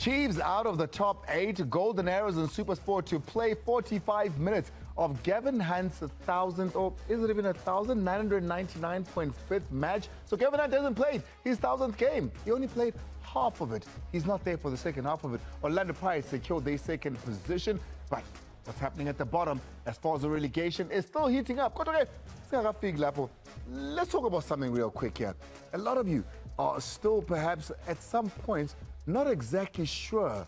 Chiefs out of the top 8. Golden Arrows and SuperSport to play 45 minutes of Gavin Hunt's 1,000, or is it even 1,999.5th match? So Gavin Hunt hasn't played his 1,000th game. He only played half of it. He's not there for the second half of it. Orlando Pirates secured their second position, but what's happening at the bottom as far as the relegation is still heating up. Let's talk about something real quick here. A lot of you are still perhaps at some points not exactly sure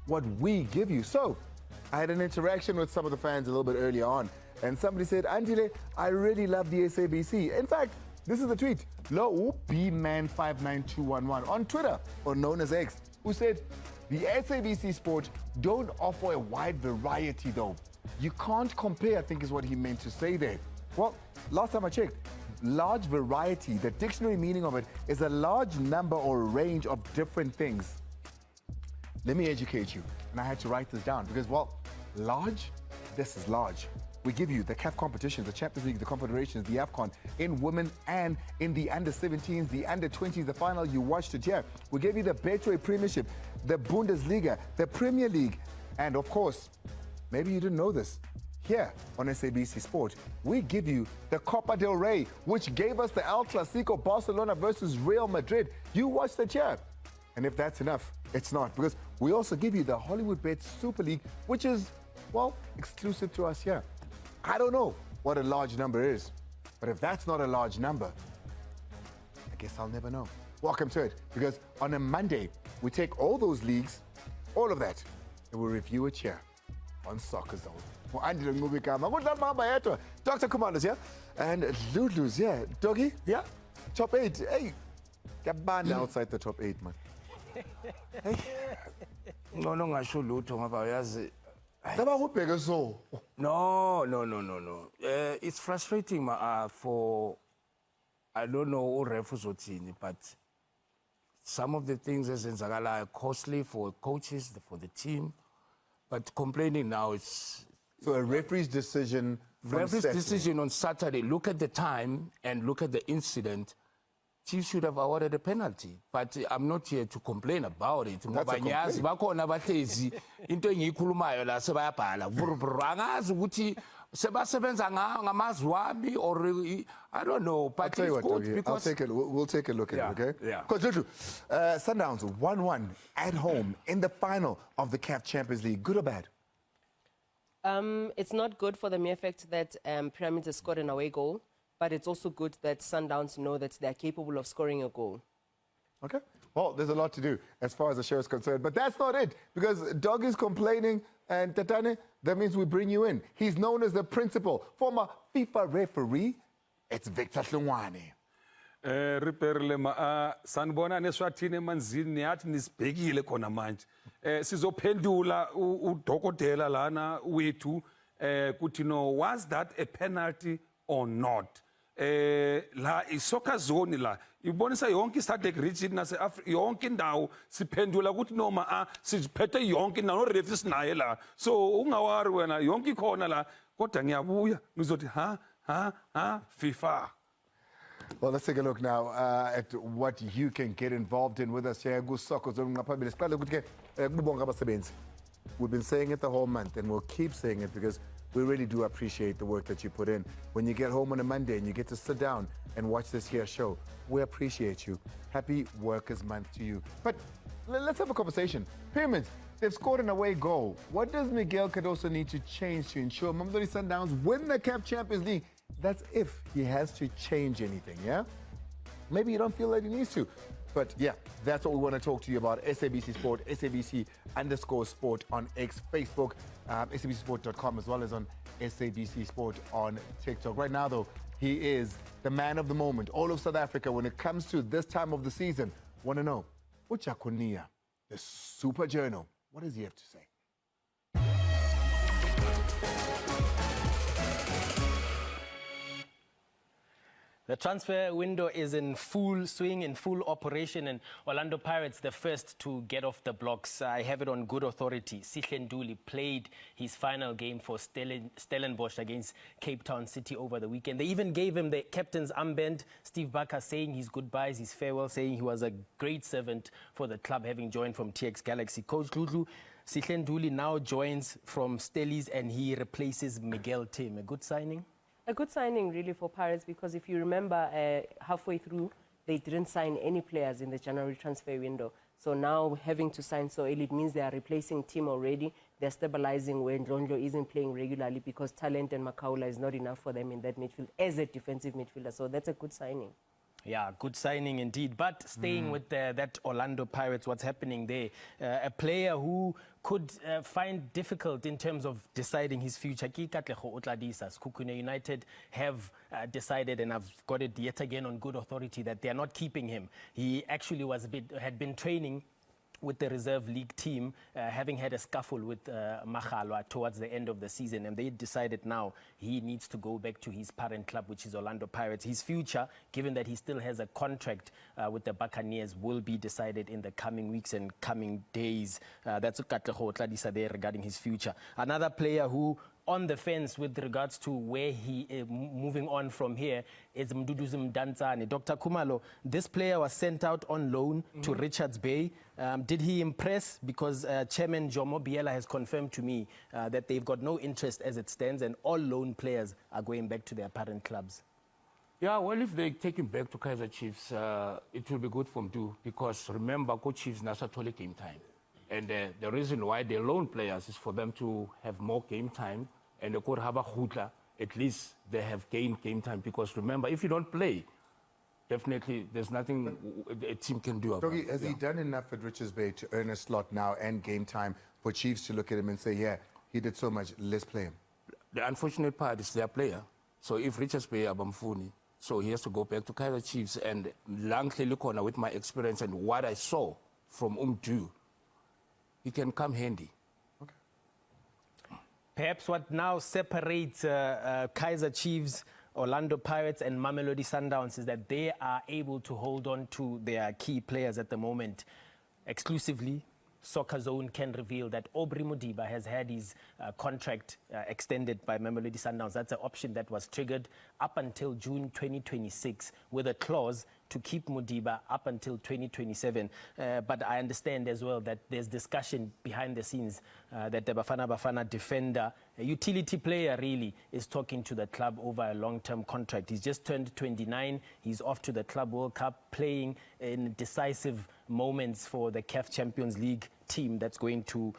what we give you. So I had an interaction with some of the fans a little bit earlier on, and somebody said, Andile, I really love the SABC. In fact, this is the tweet. Lo BMan59211 on Twitter, or known as X, who said, the SABC Sport don't offer a wide variety though. You can't compare, I think is what he meant to say there. Well, last time I checked, large variety, the dictionary meaning of it is a large number or range of different things. Let me educate you. And I had to write this down because, well, large, this is large. We give you the CAF competitions, the Champions League, the Confederations, the AFCON, in women and in the under-17s, the under-20s, the final, you watched it here. We gave you the Betway Premiership, the Bundesliga, the Premier League, and of course, maybe you didn't know this, here on SABC Sport, we give you the Copa del Rey, which gave us the El Clasico, Barcelona versus Real Madrid. You watched it here. And if that's enough, it's not, because we also give you the Hollywood Bet Super League, which is, well, exclusive to us here. I don't know what a large number is, but if that's not a large number, I guess I'll never know. Welcome to it, because on a Monday, we take all those leagues, all of that, and we'll review it here on Soccer Zone. Dr. Commanders, yeah? And Lulu's, yeah. Doggy? Yeah. Top 8. Hey, get banned outside the top 8, man. Hey. No, ngasho lutho ngoba uyazi. No. It's frustrating for, I don't know who ref uzothini, but some of the things ezenzakala are costly for coaches, for the team. But complaining now, it's... So a referee's decision on Saturday, look at the time and look at the incident. Chiefs should have awarded a penalty, but I'm not here to complain about it. That's a complaint. Into engiyikhulumayo la sebayabhala angazi ukuthi sebasebenza ngamazwabi or I don't know, but I'll tell you it's what, good Doggy, because we'll take a look at it, okay? Yeah. Because Sundowns 1-1 at home in the final of the CAF Champions League. Good or bad? It's not good for the mere fact that Pyramids has scored an away goal, but it's also good that Sundowns know that they're capable of scoring a goal. Okay. Well, there's a lot to do as far as the show is concerned. But that's not it, because Dog is complaining, and Tatane, that means we bring you in. He's known as the principal, former FIFA referee. It's Victor Hlungwane. Riperle sanibona neswathini emanzini yathi nisibhekile khona manje sizophendula udokotela lana wethu kuthi no, was that a penalty or not? La isoccer zone la ibonisa yonke i-SADC region nase yonke indawo siphendula ukuthi noma siphethe yonke no referee sinaye la, so ungawari wena yonke ikhona la, kodwa ngiyabuya ngizothi FIFA. Well, let's take a look now at what you can get involved in with us here. We've been saying it the whole month, and we'll keep saying it because we really do appreciate the work that you put in. When you get home on a Monday and you get to sit down and watch this here show, we appreciate you. Happy Workers' Month to you. But let's have a conversation. Pyramids, they've scored an away goal. What does Miguel Cardoso need to change to ensure Mamelodi Sundowns win the CAF Champions League? That's if he has to change anything, yeah? Maybe you don't feel that he needs to. But yeah, that's what we want to talk to you about. SABC Sport, SABC_Sport on X, Facebook, SABCsport.com, as well as on SABC Sport on TikTok. Right now, though, he is the man of the moment, all of South Africa. When it comes to this time of the season, want to know, Uchakunia, the Super Journal, what does he have to say? The transfer window is in full swing, in full operation, and Orlando Pirates, the first to get off the blocks. I have it on good authority. Sihle Nduli played his final game for Stellenbosch against Cape Town City over the weekend. They even gave him the captain's armband. Steve Barker saying his goodbyes, his farewell, saying he was a great servant for the club, having joined from TX Galaxy. Coach Dludlu, Sihle Nduli now joins from Stellies and he replaces Miguel Tim. A good signing? A good signing, really, for Pirates, because if you remember, halfway through, they didn't sign any players in the January transfer window. So now having to sign so early, it means they are replacing Tim already. They're stabilizing when Ndlondlo isn't playing regularly because talent and Makaula is not enough for them in that midfield as a defensive midfielder. So that's a good signing. Yeah, good signing indeed. But staying with that Orlando Pirates, what's happening there? A player who could find difficult in terms of deciding his future. Kukune United have decided, and I've got it yet again on good authority, that they are not keeping him. He actually had been training with the reserve league team, having had a scuffle with Maghalwa towards the end of the season, and they decided now he needs to go back to his parent club, which is Orlando Pirates. His future, given that he still has a contract with the Buccaneers, will be decided in the coming weeks and coming days. That's Katlego Tladisa there regarding his future. Another player who on the fence with regards to where he is moving on from here is Mduduzi Mdantsane. Dr. Kumalo, this player was sent out on loan to Richards Bay. Did he impress? Because Chairman Jomo Biela has confirmed to me that they've got no interest as it stands and all loan players are going back to their parent clubs. Yeah, well, if they take him back to Kaizer Chiefs, it will be good for Mdu, because remember, Coach Chiefs Nasa Tole game time. And the reason why they loan players is for them to have more game time, and they could have a hootla. At least they have gained game time, because remember, if you don't play, definitely there's nothing a team can do about it. Has he done enough at Richards Bay to earn a slot now and game time for Chiefs to look at him and say, yeah, he did so much, let's play him? The unfortunate part is their player. So if Richards Bay Abamfuni, so he has to go back to Kaizer Chiefs. And Langkley Lukona, with my experience and what I saw from Umdu, he can come handy. Okay. Perhaps what now separates Kaizer Chiefs, Orlando Pirates and Mamelodi Sundowns is that they are able to hold on to their key players at the moment. Exclusively, Soccer Zone can reveal that Aubrey Modiba has had his contract extended by Mamelodi Sundowns. That's an option that was triggered up until June 2026 with a clause to keep Modiba up until 2027. But I understand as well that there's discussion behind the scenes that the Bafana defender, a utility player really, is talking to the club over a long-term contract. He's just turned 29. He's off to the Club World Cup, playing in decisive moments for the CAF Champions League team that's going to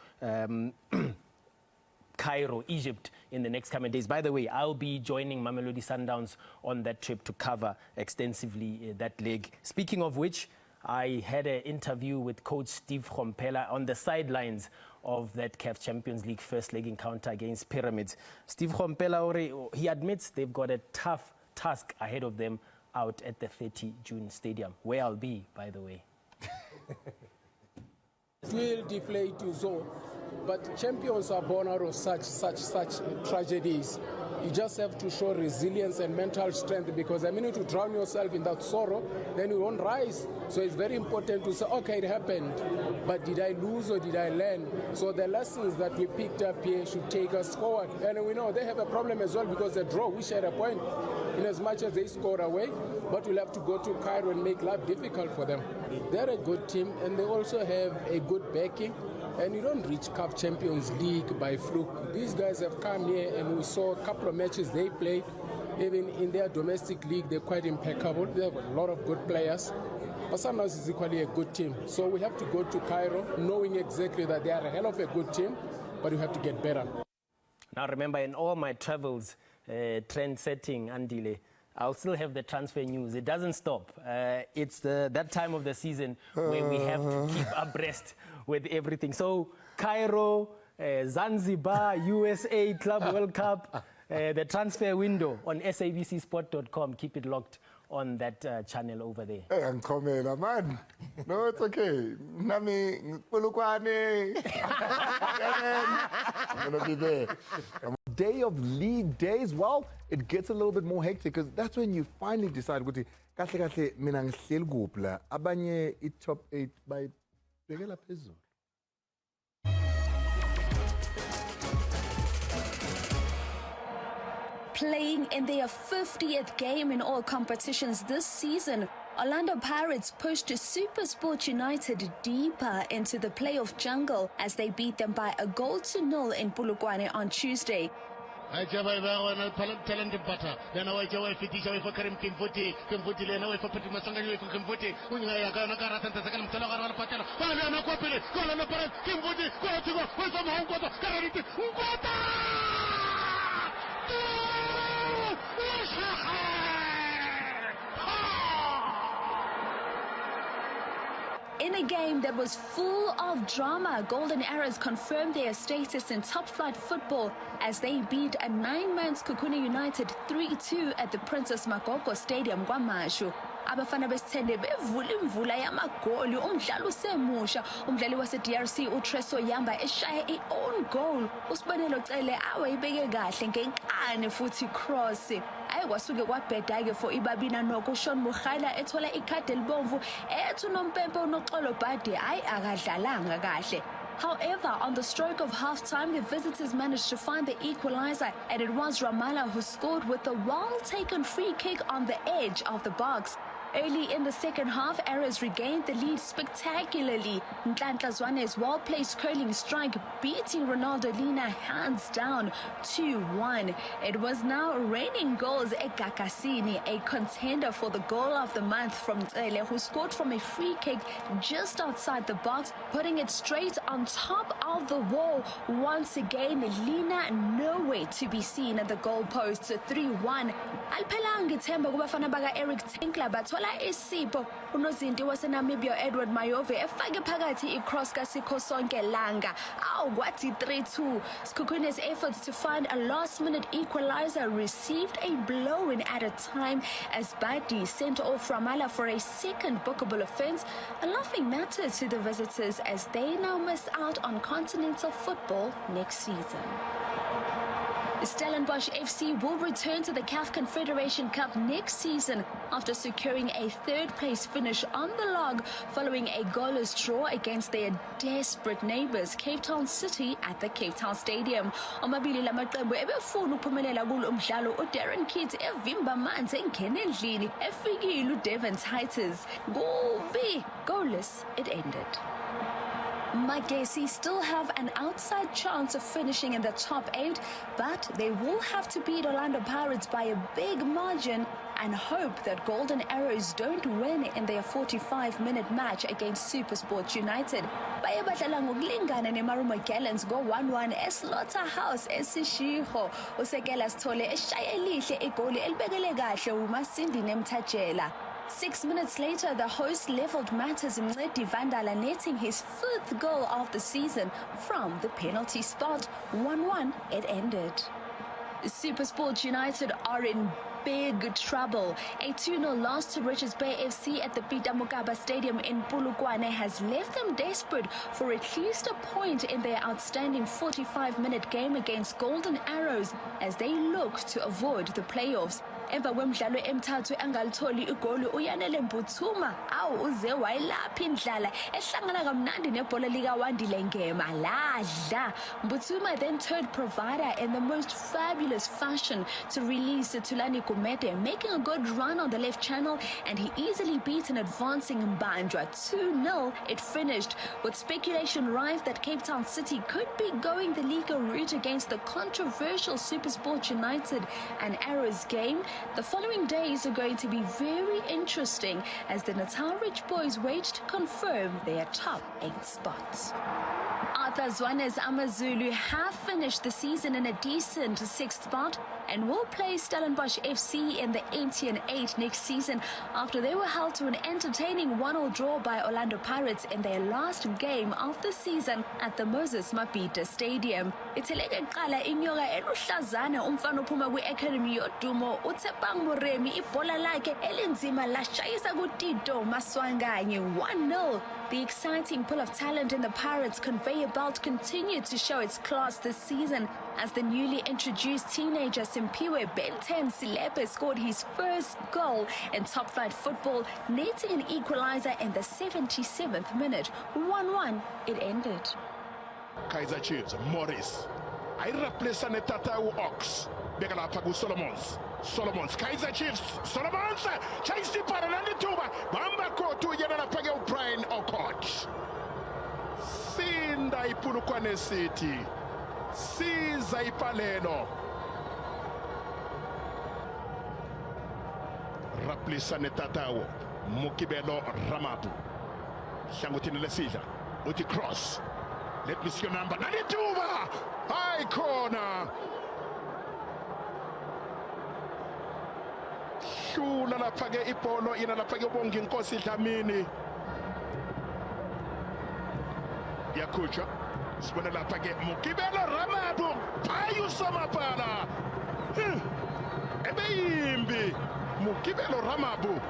Cairo, Egypt, in the next coming days. By the way, I'll be joining Mamelodi Sundowns on that trip to cover extensively that leg. Speaking of which, I had an interview with Coach Steve Khompela on the sidelines of that CAF Champions League first leg encounter against Pyramids. Steve Khompela, he admits they've got a tough task ahead of them out at the 30 June Stadium, where I'll be, by the way. Will deflate you so, but champions are born out of such tragedies. You just have to show resilience and mental strength, because the minute you drown yourself in that sorrow, then you won't rise. So it's very important to say, okay, it happened, but did I lose or did I learn? So the lessons that we picked up here should take us forward. And we know they have a problem as well, because they draw, we share a point in as much as they score away, but we'll have to go to Cairo and make life difficult for them. They're a good team, and they also have a good backing. And you don't reach CAF Champions League by fluke. These guys have come here, and we saw a couple of matches they played. Even in their domestic league, they're quite impeccable. They have a lot of good players. But Sundowns is equally a good team. So we have to go to Cairo knowing exactly that they are a hell of a good team, but we have to get better. Now remember, in all my travels, trend setting, Andile, I'll still have the transfer news. It doesn't stop. It's that time of the season where we have to keep abreast with everything. So Cairo, Zanzibar, USA, Club World Cup, the transfer window on sabcsport.com. Keep it locked on that channel over there. Hey, I'm coming, man. No, it's okay. Nami, Pulukwane. I'm going to be there. day of league days, well, it gets a little bit more hectic because that's when you finally decide ukuthi kahle kahle mina ngihleli kuphi la abanye i-top 8 bayibhekela phezulu. Playing in their 50th game in all competitions this season, Orlando Pirates pushed SuperSport United deeper into the playoff jungle as they beat them by a 0-0 in Polokwane on Tuesday. In a game that was full of drama, Golden Arrows confirmed their status in top-flight football as they beat a 9-man Sekhukhune United 3-2 at the Princess Makoko Stadium, KwaMashu. Abafana besithende bevula imvula yamagoli umdlalo usemusha umdlali wase-DRC uTreso Yamba eshaya i-own goal uSibonelo Cele awayibeke kahle ngenkani futhi cross ayikwasuke kwabheda-ke for ibabina noko uShaun Mughaila ethola ikhadi elibomvu ethi uNompempe uNoxolo Bhadi hayi akadlalanga kahle. However, on the stroke of half-time, the visitors managed to find the equalizer, and it was Ramallah who scored with a well-taken free kick on the edge of the box. Early in the second half, Arrows regained the lead spectacularly. Nhlanhla Zwane's well-placed curling strike beating Ronaldo Lina hands down 2-1. It was now raining goals at Gakasini, a contender for the goal of the month from Cele, who scored from a free kick just outside the box, putting it straight on top of the wall. Once again, Lina nowhere to be seen at the goalposts. 3-1. Alphelanga ithemba kubafana baka Eric Tinkler bathola isipho unozinti waseNamibia Edward Mayove efake phakathi icross kaSipho Sonke Langa kwathi 3-2. Sekhukune's efforts to find a last-minute equalizer received a blow-in at a time as Badi sent off Ramallah for a second bookable offence, a laughing matter to the visitors as they now miss out on continental football next season. Stellenbosch FC will return to the CAF Confederation Cup next season after securing a third-place finish on the log following a goalless draw against their desperate neighbours, Cape Town City, at the Cape Town Stadium. Omabili lamaqembu ebefuna ukuphumelela kulo umdlalo uDarren Kidd evimba amanzi engena endlini efikile uDevon Titans. Kubi goalless it ended. Magesi still have an outside chance of finishing in the top 8, but they will have to beat Orlando Pirates by a big margin and hope that Golden Arrows don't win in their 45-minute match against SuperSport United. Baye badlala ngokulingana neMarumo Gallants go 1-1 eSlaughterhouse eSishiho. uSekela Sithole eshaya elihle igoli elibekele kahle uMasindi Nemthajela. 6 minutes later, the host leveled matters, Mncedi Vandala netting his 5th goal of the season from the penalty spot. 1-1 it ended. SuperSport United are in big trouble. A 2-0 loss to Richards Bay FC at the Peter Mokaba Stadium in Polokwane has left them desperate for at least a point in their outstanding 45-minute game against Golden Arrows as they look to avoid the playoffs. Emva kwemidlalo emithathu engalitholi igoli uyanele Mbuthuma uze wayilapha indlala ehlangana kamnandi nebhola likaWandile Ngema ladla. Mbuthuma then turned provider in the most fabulous fashion to release Tulani Gumede, making a good run on the left channel, and he easily beat an advancing Mbanjwa. 2-0 it finished, with speculation rife that Cape Town City could be going the legal route against the controversial SuperSport United and Arrows game. The following days are going to be very interesting as the Natal Ridge boys wait to confirm their top 8 spots. Arthur Zwane's Amazulu have finished the season in a decent 6th spot and will play Stellenbosch FC in the Etienne 8 next season after they were held to an entertaining 1-1 draw by Orlando Pirates in their last game of the season at the Moses Mabhida Stadium. Itheleke kuqala inyoka eluhlazana umfana ophuma kwi-academy yodumo uTshepang Moremi ibhola lakhe elinzima lashayisa kuTito Maswanganye 1-0 The exciting pool of talent in the Pirates' conveyor belt continued to show its class this season as the newly introduced teenager Simpiwe Benten Silepe scored his first goal in top-flight football, netting an equalizer in the 77th minute. 1-1 it ended. Kaizer Chiefs, Morris. I replace Netatawu Ox. Begala Pagu Solomons. Solomons, Kaizer Chiefs, Solomons, Chase the Paranandi Tuba, Bamba Kotu, Yanana Pagel Brian Okot. Sinda Ipulukwane City, Siza Ipaleno. Replace Netatawu, Mukibelo Ramabu. Shangutin Lesija, Uti Cross. Let me see your number. Nanituba! High corner. Shula la page ipolo ina la page bongi nkosi Dlamini. Yakucha. Sibona la page Mukibelo Ramadu. Payu Samapala. Ebeimbi. Mukibelo Ramabu.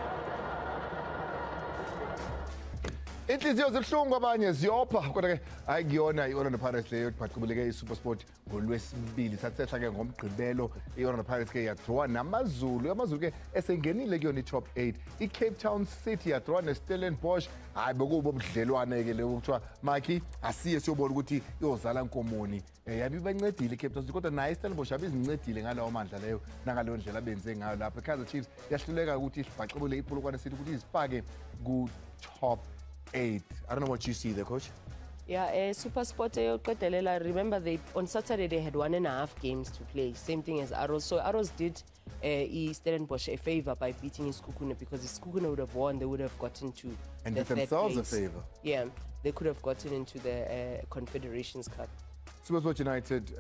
Inhliziyo zibuhlungu abanye ziyopha kodwa ke ayikuyona i-Orlando Pirates leyo but kubuleke iSuperSport ngolwesibili sathehla ke ngomgqibelo i-Orlando Pirates ke yadraw amazulu ke esengenile kuyona i-top 8 i-Cape Town City yadraw neStellenbosch hayi bekubo ubudlelwane ke leyo kuthiwa Maki asiye siyobona ukuthi iyozala nkomoni yabi bancedile iCape Town City kodwa naye iStellenbosch yabizincedile ngalawo mandla leyo nangaleyo ndlela benze ngayo lapha iKaizer Chiefs yahluleka ukuthi ibhaqibule iPolokwane City ukuthi izifake ku top 8. I don't know what you see there, coach. Yeah, SuperSport yoqedelela. Remember, on Saturday they had 1.5 games to play. Same thing as Arrows. So Arrows did Stellenbosch a favor by beating Iskukune because Iskukune would have won, they would have gotten to and the did themselves place. a favor. Yeah, they could have gotten into the Confederations Cup. SuperSport United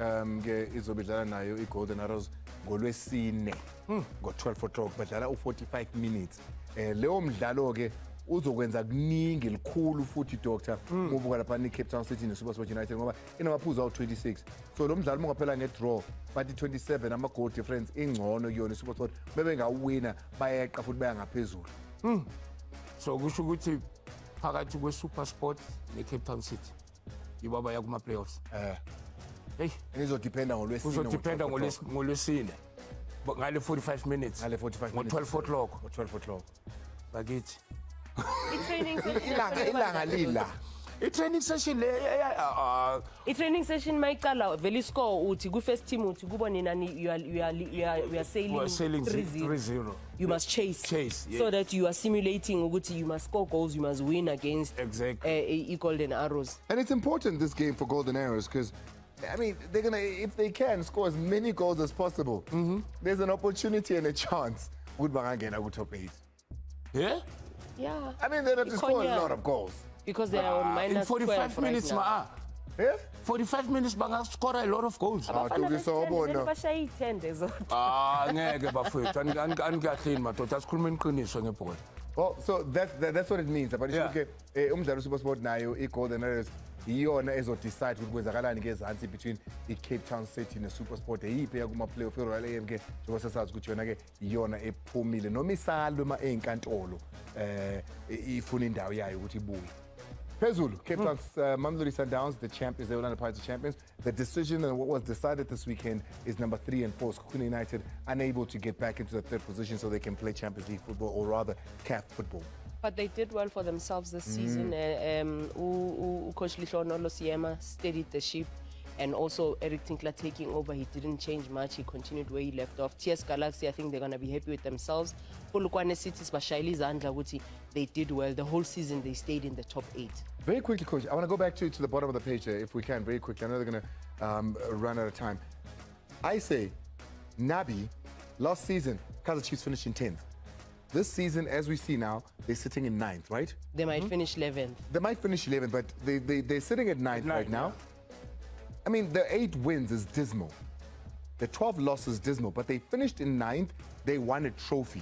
izobidlala nayo iGolden Arrows ngolwesine ngo-12 o'clock badlala u-45 minutes. Leyo mdlalo ke uzokwenza kuningi likhulu futhi doctor ngobuka lapha Cape Town City neSuperSport United ngoba inamaphuzu awu-26 so lo mdlalo ungaphela nge-draw but i-27 ama-goal difference ingcono kuyona iSuperSport bebengawina bayeqa futhi baya ngaphezulu. So kusho ukuthi phakathi kweSuperSport neCape Town City yibo abaya kuma-playoffs. Hey, izodependa ngolwesine. Uzodependa ngolwesine ngale 45 minutes. Ngale 45 minutes. Ngo-12 o'clock. Ngo-12 o'clock. Bakithi. Ilanga lila. I-training session I-training session mayiqala vele score uthi ku-first team uthi kubona nani you are sailing 3-0. You must chase yeah. So that you are simulating ukuthi you must score goals, you must win against exactly Golden Arrows. And it's important this game for Golden Arrows because I mean they're gonna if they can score as many goals as possible. There's an opportunity and a chance would bangena ku top 8. Yeah? Yeah. I mean they have to score a lot of goals. Because they are on minus in 45 12 minutes right now. Yeah? 45 minutes banga score a lot of goals. Bashayi 10 ngeke bafethu anikahleni madoda asikhuluma iqiniso ngebhola. Well, so that's what it means. But it's okay. Umdlalo SuperSport nayo iGolden Arrows iyona ezodecide ukuthi kwenzakalani ngezansi between iCape Town City neSuperSport eyiphi yakuma playoff eRoyal AM ke njengoba sasazi ukuthi yona ke iyona ephumile noma isalwe ezinkantolo ifuna indawo yayo ukuthi ibuye. Phezulu Cape Town's Mamelodi Sundowns, the champions, the Orlando Pirates champions. The decision and what was decided this weekend is number 3 and 4. Sekhukhune United unable to get back into the third position so they can play Champions League football or rather CAF football. But they did well for themselves this season. Coach Lihlono Losiema steadied the ship. And also Eric Tinkler taking over, he didn't change much. He continued where he left off. TS Galaxy, I think they're going to be happy with themselves. Polokwane City's Bashaili Zandla Wuti, they did well. The whole season, they stayed in the top 8. Very quickly, Coach, I want to go back to the bottom of the page here, if we can, very quickly. I know they're going to run out of time. I say, Nabi, last season, Kaizer Chiefs finished in 10th. This season, as we see now, they're sitting in 9th, right? They might finish 11th. They might finish 11th, but they're sitting at 9th right now. Yeah. I mean, the 8 wins is dismal. The 12 losses dismal, but they finished in 9th. They won a trophy.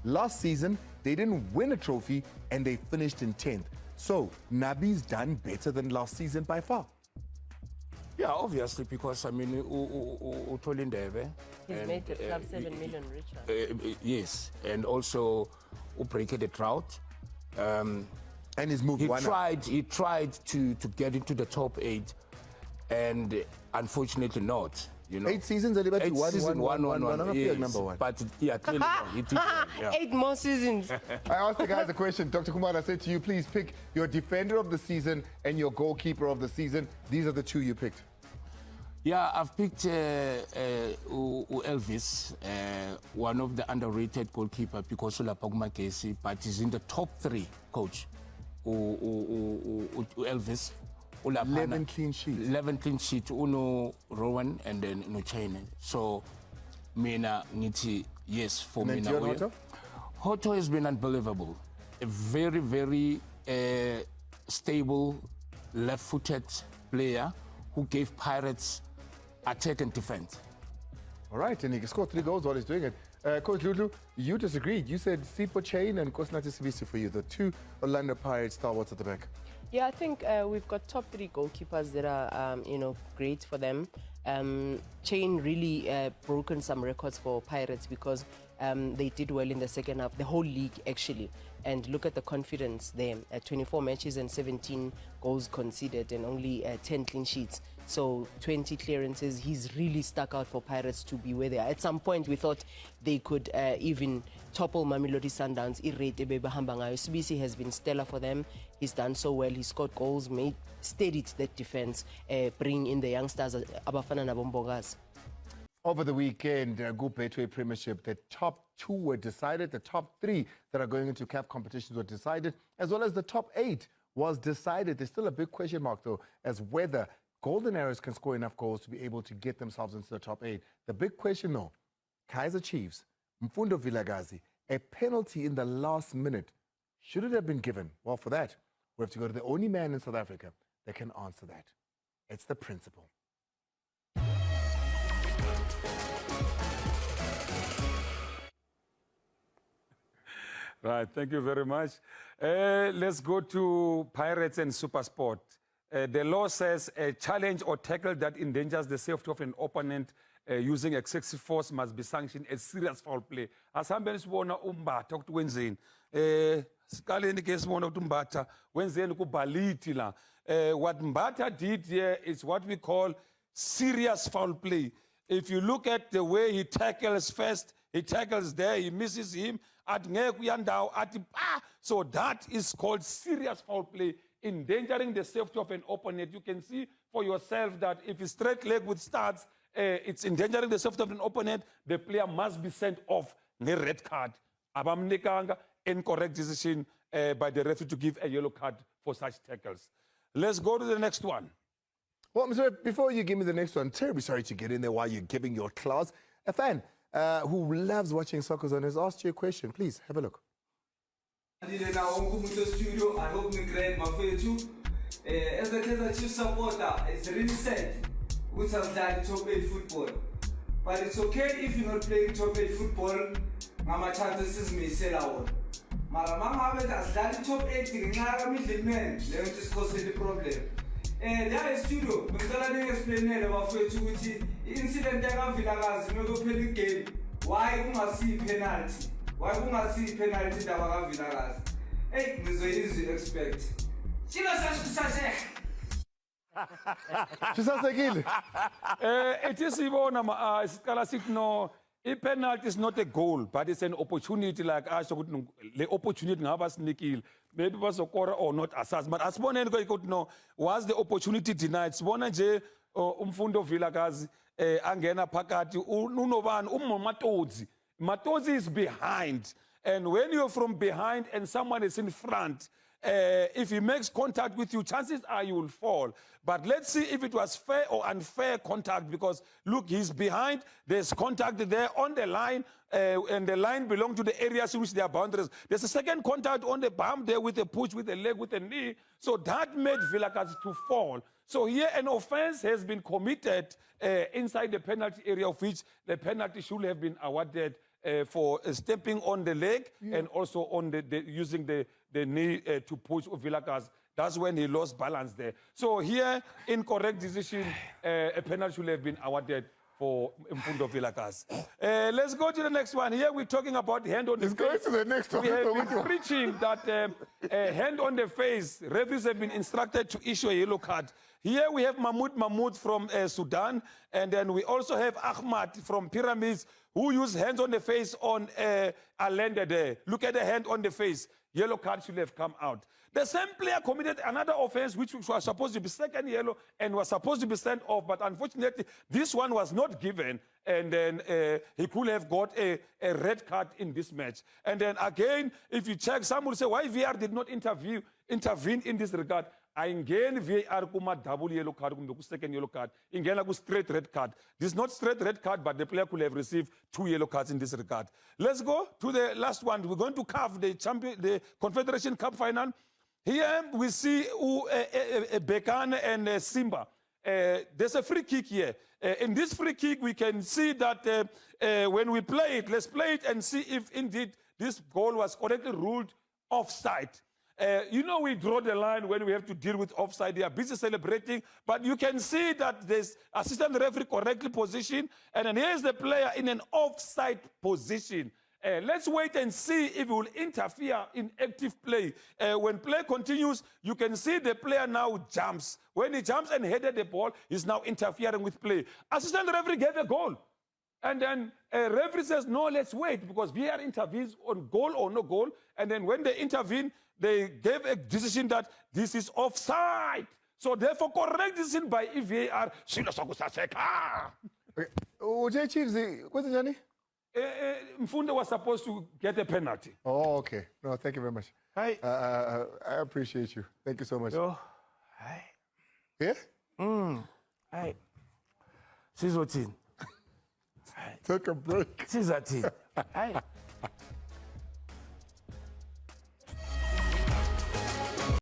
Last season, they didn't win a trophy, and they finished in 10th. So, Nabi's done better than last season by far. Yeah, obviously, because, I mean, Utolindebe. He's made the club 7 million richer. Yes, and also break the drought. And he's moved He one up. tried to get into the top 8, and unfortunately not. You know, 8 seasons, Alibati, 8 seasons, one, yes, yes. number 1. But yeah, clearly no, he did well, yeah. 8 more seasons. I asked the guys a question. Dr. Kumar, I said to you, please pick your defender of the season and your goalkeeper of the season. These are the 2 you picked. Yeah, I've picked Elvis, one of the underrated goalkeeper, because Magesi, but he's in the top 3, coach. Elvis. 11 clean sheets. 11 clean sheets, Uno Rowan, and then no China. So, Mina Niti, yes, for And then Mina. Dion Hoto? Hoto has been unbelievable. A very, very stable, left-footed player who gave Pirates attack and defense. All right, and he can score 3 goals while he's doing it. Coach Lulu, you disagreed. You said Sipho Chain and Kosnati Sibisi for you, the 2 Orlando Pirates stalwarts at the back. Yeah, I think we've got top 3 goalkeepers that are, great for them. Chain really broken some records for Pirates because they did well in the second half, the whole league actually. And look at the confidence there. 24 matches and 17 goals conceded and only 10 clean sheets. So 20 clearances. He's really stuck out for Pirates to be where they are. At some point, we thought they could even topple Mamelodi Sundowns. Sibisi has been stellar for them. He's done so well. He scored goals, steadied that defense, bring in the youngsters, Abafana Nabombogas. Over the weekend, Go Betway Premiership, the top 2 were decided. The top 3 that are going into CAF competitions were decided, as well as the top 8 was decided. There's still a big question mark, though, as whether Golden Arrows can score enough goals to be able to get themselves into the top 8. The big question, though, Kaizer Chiefs, Mfundo Vilakazi, a penalty in the last minute. Should it have been given? Well, for that, we have to go to the only man in South Africa that can answer that. It's the principal. Right, thank you very much. Let's go to Pirates and Supersport. The law says a challenge or tackle that endangers the safety of an opponent using excessive force must be sanctioned as serious foul play. Asihambeni sibona uMbatha ukuthi wenzeni. Siqaleni ke sibona ukuthi uMbatha wenzeni kubhalithi la. What Mbatha did here is what we call serious foul play. If you look at the way he tackles first, he tackles there, he misses him, so that is called serious foul play, endangering the safety of an opponent. You can see for yourself that if a straight leg with starts, it's endangering the safety of an opponent, the player must be sent off, red card. Abamnikanga, incorrect decision by the referee to give a yellow card for such tackles. Let's go to the next one. Well, Mr. Before you give me the next one, terribly sorry to get in there while you're giving your class. A fan who loves watching Soccer Zone has asked you a question. Please, have a look. As a Kaizer Chiefs supporter, it's really sad which has done top 8 football. But it's okay if you're not playing top 8 football, Mama chances is me sell out. Mama has done top 8 in middle man, they just causing the problem. There is studio, but I didn't explain about which incident that Vilakazi, no go play the game. Why you must see penalty? Why you must see penalty that Vilakazi? Hey, this is easy to expect. It is even no. A penalty is not a goal, but it's an opportunity. Like the opportunity maybe was a quarter or not assessed. But as one could know, was the opportunity denied? Sibona nje umfundo Vilakazi angena phakathi unobani Matodzi. Matodzi is behind, and when you're from behind and someone is in front, if he makes contact with you, chances are you will fall. But let's see if it was fair or unfair contact, because look, he's behind, there's contact there on the line, and the line belongs to the areas in which there are boundaries. There's a second contact on the bump there with a push, with a leg, with a knee. So that made Vilakazi to fall. So here an offense has been committed inside the penalty area, of which the penalty should have been awarded for stepping on the leg and also on using the knee to push Vilakazi. That's when he lost balance there. So here, incorrect decision, a penalty should have been awarded for Mfundo Vilakazi. Let's go to the next one. Here we're talking about hand on the Let's face. go to the next one. We have been preaching that hand on the face, referees have been instructed to issue a yellow card. Here we have Mahmoud from Sudan, and then we also have Ahmad from Pyramids, who used hands on the face on Allende there. Look at the hand on the face. Yellow card should have come out. The same player committed another offense which was supposed to be second yellow and was supposed to be sent off, but unfortunately this one was not given, and then he could have got a red card in this match. And then again, if you check, some will say why VR did not intervene in this regard. Again, VAR kuma double yellow card, kuma second yellow card. Again, a straight red card. This is not straight red card, but the player could have received 2 yellow cards in this regard. Let's go to the last one. We're going to CAF, the Confederation Cup final. Here we see Bekan and Simba. There's a free kick here. In this free kick, we can see that when we play it, let's play it and see if indeed this goal was correctly ruled offside. You know, we draw the line when we have to deal with offside. They are busy celebrating, but you can see that there's assistant referee correctly positioned, and then here's the player in an offside position. Let's wait and see if it will interfere in active play. When play continues, you can see the player now jumps. When he jumps and headed the ball, he's now interfering with play. Assistant referee gave a goal. And then referee says, no, let's wait, because VAR intervenes on goal or no goal. And then when they intervene, they gave a decision that this is offside. So therefore, correct decision by VAR. Okay. OJ Chiefs, what's the journey? Mfundo was supposed to get a penalty. Oh, okay. No, thank you very much. Hi. I appreciate you. Thank you so much. Yo. Hi. Yeah? Hi. Sizothini. Take a break. Sizathini. Hi.